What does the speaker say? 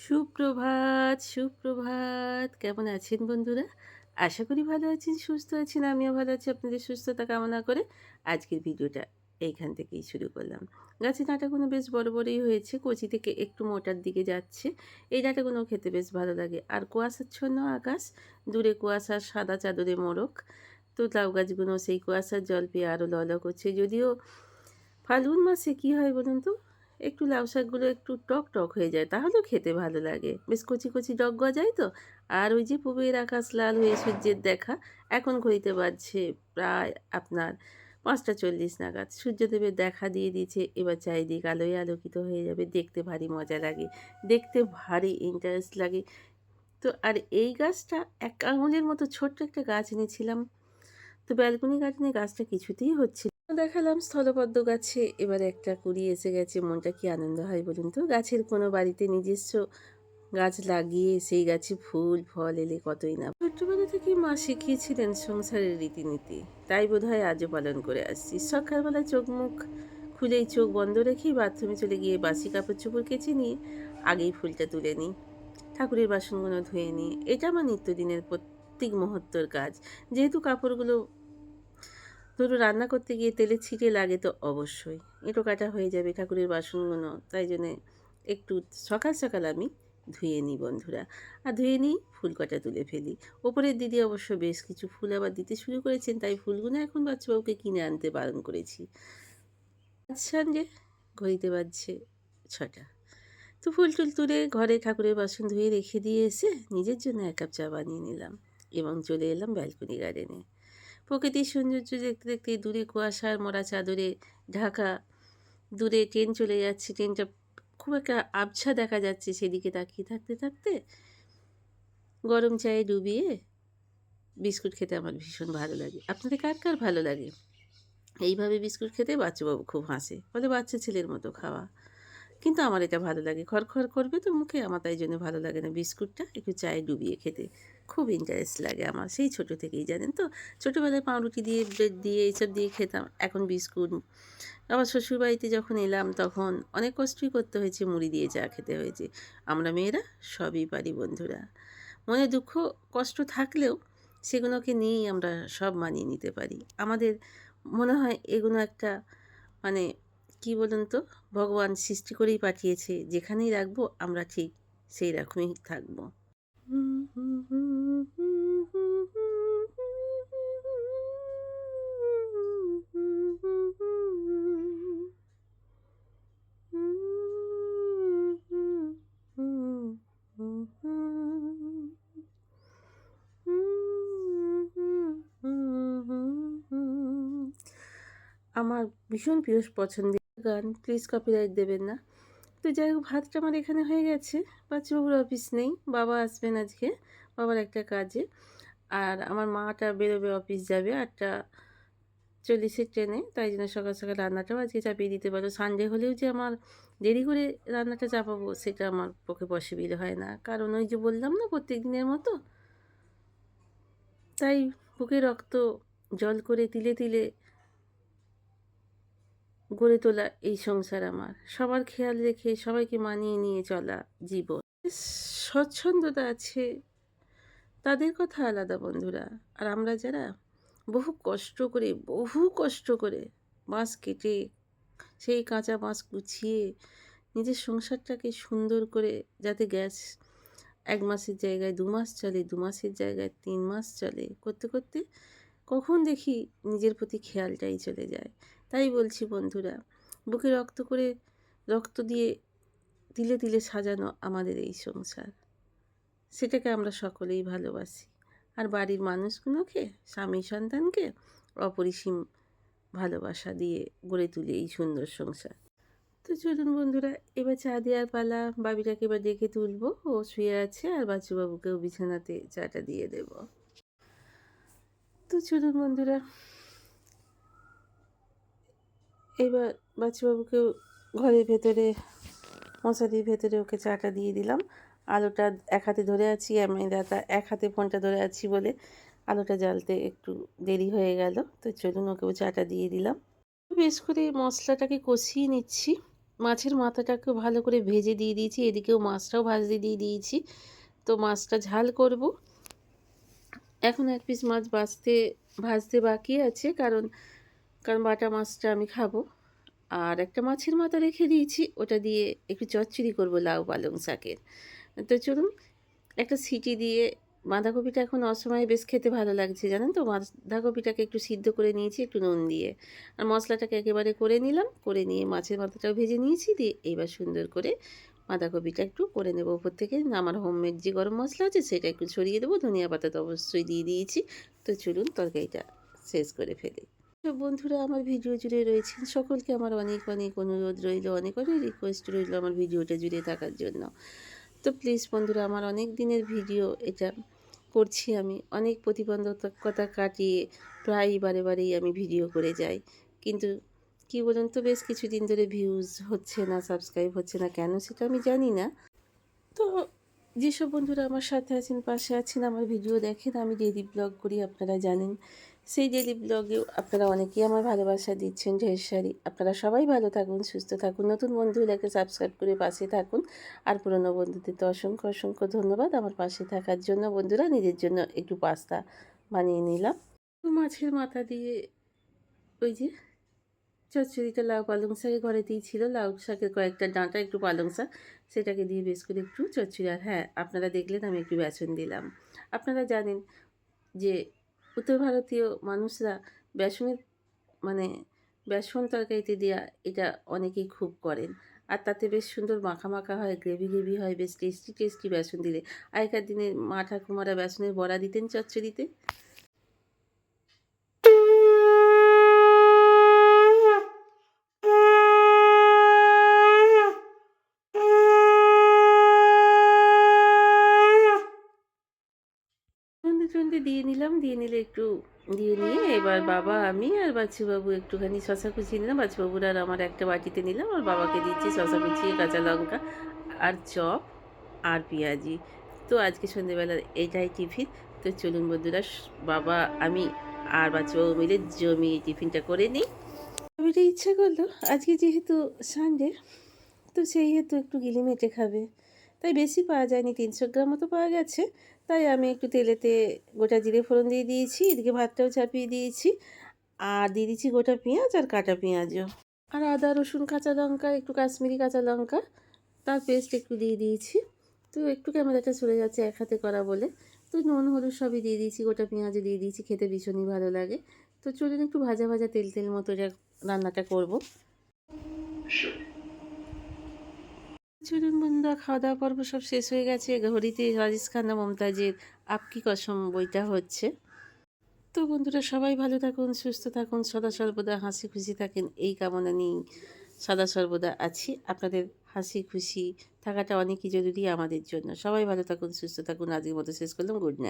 সুপ্রভাত, সুপ্রভাত। কেমন আছেন বন্ধুরা? আশা করি ভালো আছেন, সুস্থ আছেন। আমিও ভালো আছি। আপনাদের সুস্থতা কামনা করে আজকের ভিডিওটা এইখান থেকেই শুরু করলাম। গাছের ডাঁটাগুলো বেশ বড় বড়ই হয়েছে। কচি থেকে একটু মোটার দিকে যাচ্ছে। এই ডাঁটাগুলো খেতে বেশ ভালো লাগে। আর কুয়াশাচ্ছন্ন আকাশ, দূরে কুয়াশার সাদা চাদরে মোড়ক। তো লাউ গাছগুলো সেই কুয়াশার জল পেয়ে আরও লল করছে। যদিও ফাল্গুন মাসে কি হয় বলুন তো? একটু লাউ শাকগুলো একটু টক, টক হয়ে যায়। তাহলেও খেতে ভালো লাগে। বেশ কচি, কচি ডগ গজায় তো। আর ওই যে পুবের আকাশ লাল হয়ে সূর্যের দেখা। এখন ঘড়িতে বাজছে প্রায় আপনার ৫টা ৪০ নাগাদ। সূর্যদেবের দেখা দিয়ে দিয়েছে। এবার চারিদিক আলোয় আলোকিত হয়ে যাবে। দেখতে ভারী মজা লাগে। দেখতে ভারী ইন্টারেস্ট লাগে। তো আর এই গাছটা এক আঙুলের মতো ছোট্ট একটা গাছ এনেছিলাম। তো ব্যালকনি গার্ডেনে গাছটা কিছুতেই হচ্ছিল না। দেখালাম স্থলপদ্ম গাছে এবার একটা কুড়ি এসে গেছে। মনটা কি আনন্দ হয় বলুন তো? গাছের কোনো বাড়িতে নিজস্ব গাছ লাগিয়ে সেই গাছে ফুল ফল এলে কতই না। ছোট্টবেলা থেকেই মা শিখিয়েছিলেন সংসারের রীতিনীতি, তাই বোধহয় আজও পালন করে আসছি। সকালবেলা চোখ মুখ খুলেই চোখ বন্ধ রেখেই বাথরুমে চলে গিয়ে বাসি কাপড় চোপড় কেচে নিয়ে আগেই ফুলটা তুলে নিই, ঠাকুরের বাসনগুলো ধুয়ে নিই। এটা আমার নিত্যদিনের প্রত্যেক মুহূর্তের কাজ। যেহেতু কাপড়গুলো ধরুন রান্না করতে গিয়ে তেলের ছিটে লাগে তো অবশ্যই এঁটো কাটা হয়ে যাবে ঠাকুরের বাসনগুলো, তাই জন্যে একটু সকাল সকাল আমি ধুয়ে নিই বন্ধুরা। আর ধুয়ে নিই, ফুল কটা তুলে ফেলি। ওপরের দিদি অবশ্য বেশ কিছু ফুল আবার দিতে শুরু করেছেন, তাই ফুলগুলো এখন বাচ্চাবাবুকে কিনে আনতে বারণ করেছি। আজ সন্ধ্যে, ঘড়িতে বাজছে 6টা। তো ফুল টুল তুলে ঘরে ঠাকুরের বাসন ধুয়ে রেখে দিয়ে এসে নিজের জন্য 1 কাপ চা বানিয়ে নিলাম এবং চলে এলাম ব্যালকনি গার্ডেনে। প্রকৃতির সৌন্দর্য দেখতে দেখতে দূরে কুয়াশার মোড়া চাদরে ঢাকা, দূরে ট্রেন চলে যাচ্ছে। ট্রেনটা খুব একটা আবছা দেখা যাচ্ছে। সেদিকে তাকিয়ে থাকতে থাকতে গরম চায়ে ডুবিয়ে বিস্কুট খেতে আমার ভীষণ ভালো লাগে। আপনাদের কার কার ভালো লাগে? এইভাবে বিস্কুট খেতে বাচ্চাবাবু খুব হাসে, বলে বাচ্চা ছেলের মতো খাওয়া। কিন্তু আমার এটা ভালো লাগে। খরখর করবে তো মুখে, আমার তাই জন্য ভালো লাগে না। বিস্কুটটা একটু চায়ে ডুবিয়ে খেতে খুব ইন্টারেস্ট লাগে আমার, সেই ছোটো থেকেই জানেন তো। ছোটোবেলায় পাউরুটি দিয়ে ব্রেড দিয়ে এইসব দিয়ে খেতাম, এখন বিস্কুট। আবার শ্বশুরবাড়িতে যখন এলাম তখন অনেক কষ্টই করতে হয়েছে, মুড়ি দিয়ে চা খেতে হয়েছে। আমরা মেয়েরা সবই পারি বন্ধুরা। মনে দুঃখ কষ্ট থাকলেও সেগুলোকে নিয়েই আমরা সব মানিয়ে নিতে পারি। আমাদের মনে হয় এগুলো একটা মানে কি বলুন তো, ভগবান সৃষ্টি করেই পাঠিয়েছে। যেখানেই রাখবো আমরা ঠিক সেই রকমই থাকবো। আমার ভীষণ প্রিয় পছন্দের গান, প্লিজ কপিরাইট দেবেন না। তো যাই হোক, ভাতটা আমার এখানে হয়ে গেছে। বাচ্চাবাবুর অফিস নেই, বাবা আসবেন আজকে বাবার একটা কাজে। আর আমার মাটা বেরোবে, অফিস যাবে 8টা 40-এর ট্রেনে, তাই জন্য সকাল সকাল রান্নাটাও আজকে চাপিয়ে দিতে পারো। সানডে হলেও যে আমার দেরি করে রান্নাটা চাপাবো সেটা আমার পক্ষে পসিবল হয় না, কারণ ওই যে বললাম না প্রত্যেক দিনের মতো। তাই বুকে রক্ত জল করে তিলে তিলে গড়ে তোলা এই সংসার আমার। সবার খেয়াল রেখে সবাইকে মানিয়ে নিয়ে চলা জীবন। বেশ স্বচ্ছন্দতা আছে, তাদের কথা আলাদা বন্ধুরা। আর আমরা যারা বহু কষ্ট করে বাঁশ কেটে সেই কাঁচা বাঁশ গুছিয়ে নিজের সংসারটাকে সুন্দর করে, যাতে গ্যাস 1 মাসের জায়গায় 2 মাস চলে, 2 মাসের জায়গায় 3 মাস চলে, করতে করতে কখন দেখি নিজের প্রতি খেয়ালটাই চলে যায়। তাই বলছি বন্ধুরা, বুকে রক্ত দিয়ে তিলে তিলে সাজানো আমাদের এই সংসার, সেটাকে আমরা সকলেই ভালোবাসি। আর বাড়ির মানুষগুলোকে, স্বামী সন্তানকে অপরিসীম ভালোবাসা দিয়ে গড়ে তুলি এই সুন্দর সংসার। তো চলুন বন্ধুরা, এবার চা দেওয়ার পালা। বাবিটাকে এবার ডেকে তুলবো, ও শুয়ে আছে। আর বাচ্চুবাবুকেও বিছানাতে চাটা দিয়ে দেব। তো চলুন বন্ধুরা, এবার বাচ্চুবাবুকেও ঘরের ভেতরে, মশারির ভেতরে ওকে চাটা দিয়ে দিলাম। আলোটা এক হাতে ধরে আছি, আমি দাদা এক হাতে ফোনটা ধরে আছি বলে আলোটা জ্বালতে একটু দেরি হয়ে গেল। তো চলুন ওকেও চাটা দিয়ে দিলাম। বেশ করে মশলাটাকে কষিয়ে নিচ্ছি। মাছের মাথাটাকে ভালো করে ভেজে দিয়ে দিয়েছি, এদিকেও মাছটাও ভাজতে দিয়ে দিয়েছি। তো মাছটা ঝাল করব। এখন এক পিস মাছ ভাজতে বাকি আছে, কারণ কারণ বাটা মাছটা আমি খাবো। আর একটা মাছের মাথা রেখে দিয়েছি, ওটা দিয়ে একটু চচ্চড়ি করব লাউ পালং শাকের। তো চলুন একটা সিটি দিয়ে, বাঁধাকপিটা এখন অসময়ে বেশ খেতে ভালো লাগছে জানেন তো। বাঁধাকপিটাকে একটু সিদ্ধ করে নিয়েছি একটু নুন দিয়ে, আর মশলাটাকে একেবারে করে নিলাম, করে নিয়ে মাছের মাথাটাও ভেজে নিয়েছি, দিয়ে এইবার সুন্দর করে বাঁধাকপিটা একটু করে নেবো উপর থেকে। আমার হোমমেড যে গরম মশলা আছে সেটা একটু ছড়িয়ে দেবো, ধনিয়া পাতা তো অবশ্যই দিয়ে দিয়েছি। তো চলুন তরকারিটা শেষ করে ফেলি। তো বন্ধুরা আমার ভিডিও জুড়ে রয়েছেন সকলকে আমার অনেক অনেক অনুরোধ রইল, অনেক অনেক রিকোয়েস্ট রইল আমার ভিডিওটা জুড়ে থাকার জন্য। তো প্লিজ বন্ধুরা, আমার অনেক দিনের ভিডিও এটা করছি, আমি অনেক প্রতিবন্ধকতা কাটিয়ে প্রায় বারেই আমি ভিডিও করে যাই, কিন্তু কি বলুন তো, বেশ কিছুদিন ধরে ভিউজ হচ্ছে না, সাবস্ক্রাইব হচ্ছে না, কেন সেটা আমি জানি না। তো যেসব বন্ধুরা আমার সাথে আছেন, পাশে আছেন, আমার ভিডিও দেখেন, আমি ডেইলি ব্লগ করি আপনারা জানেন। সেই ডেইলি ব্লগেও আপনারা অনেকেই আমার ভালোবাসা দিচ্ছেন ঢের সারি। আপনারা সবাই ভালো থাকুন, সুস্থ থাকুন, নতুন বন্ধুদেরকে সাবস্ক্রাইব করে পাশে থাকুন। আর পুরনো বন্ধুদের তো অসংখ্য অসংখ্য ধন্যবাদ আমার পাশে থাকার জন্য। বন্ধুরা, নিজের জন্য একটু পাস্তা বানিয়ে নিলাম। তো মাছের মাথা দিয়ে ওই যে চচ্চড়িটা লাউ পালং শাকে ঘরেতেই ছিল, লাউ শাকের কয়েকটা ডাঁটা, একটু পালং শাক, সেটাকে দিয়ে বেশ করে একটু চচ্চড়ি। আর হ্যাঁ, আপনারা দেখলেন আমি একটু বেসন দিলাম। আপনারা জানেন যে উত্তর ভারতীয় মানুষরা বেসনের মানে বেসন তরকারিতে দেওয়া এটা অনেকেই খুব করেন, আর তাতে বেশ সুন্দর মাখা মাখা হয়, গ্রেভি গ্রেভি হয়, বেশ টেস্টি টেস্টি বেসন দিলে। আগেকার দিনে মা ঠাকুমারা বেসনের বড়া দিতেন চচ্চড়িতে। টন্ডে দিয়ে নিলাম, দিয়ে নিলে একটু দিয়ে নিয়ে এবার বাবা, আমি আর বাচ্চুবাবু একটুখানি শশা কুচিয়ে নিলাম। বাচ্চুবাবুর আর আমার একটা বাটিতে নিলাম, আর বাবাকে দিচ্ছি শশা কুচিয়ে, কাঁচা লঙ্কা আর চপ আর পেঁয়াজি। তো আজকে সন্ধেবেলার এটাই টিফিন। তো চলুন বন্ধুরা, বাবা, আমি আর বাচ্চুবাবু মিলে জমিয়ে টিফিনটা করে নিই। এটা ইচ্ছে করলো আজকে যেহেতু সানডে, তো সেই হেতু একটু গিলি মেটে খাবে, তাই বেশি পাওয়া যায়নি, 300 গ্রাম মতো পাওয়া গেছে। তাই আমি একটু তেলেতে গোটা জিরে ফোড়ন দিয়ে দিয়েছি, এদিকে ভাতটাও চাপিয়ে দিয়েছি, আর দিয়ে দিচ্ছি গোটা পেঁয়াজ আর কাটা পেঁয়াজও, আর আদা রসুন কাঁচা লঙ্কা, একটু কাশ্মীরি কাঁচা লঙ্কা, তার পেস্ট একটু দিয়ে দিয়েছি। তো একটু ক্যামেরাটা চলে যাচ্ছে এক হাতে করা বলে। তো নুন হলুদ সবই দিয়ে দিয়েছি, গোটা পেঁয়াজও দিয়ে দিয়েছি, খেতে ভীষণই ভালো লাগে। তো চলুন একটু ভাজা ভাজা তেল তেল মতো রান্নাটা করব। চলুন বন্ধুরা, খাওয়া দাওয়া পর্ব সব শেষ হয়ে গেছে। ঘড়িতে রাজেশ খান্না মমতাজের আপকি কসম বইটা হচ্ছে। তো বন্ধুরা, সবাই ভালো থাকুন, সুস্থ থাকুন, সদা সর্বদা হাসি খুশি থাকেন, এই কামনা নিয়েই সদা সর্বদা আছি। আপনাদের হাসি খুশি থাকাটা অনেকই জরুরি আমাদের জন্য। সবাই ভালো থাকুন, সুস্থ থাকুন। আজকের মতো শেষ করলাম। Good night.